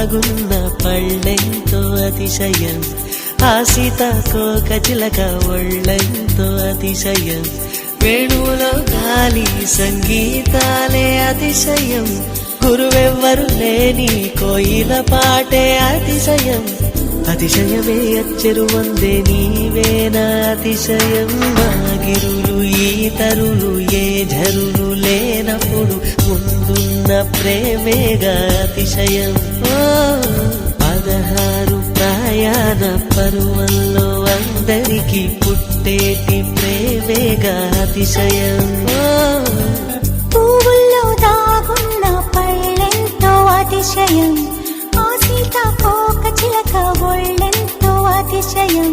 దాగున్న పళ్ళెంతో అతిశయం, ఆ సీతాకోక చిలక ఒళ్ళెంతో అతిశయం, వేణువులో గాలి సంగీతాలే అతిశయం, గురువెవ్వరు లేని కోయిల పాటే అతిశయం, అతిశయమే అచ్చెరు వందే నీవేనా అతిశయం, మాగిరులు ఈతరులు ఏ ఝరులు లేనప్పుడు ముందున్న ప్రేమేగా అతిశయం. 16 ప్రయాణ పరువల్లో అందరికీ పుట్టేటి ప్రేమేగా అతిశయం. పువ్వుల్లో దాగున్న పళ్ళెంతో అతిశయం, ఆ సీతాకోక చిలక ఒళ్ళెంతో అతిశయం,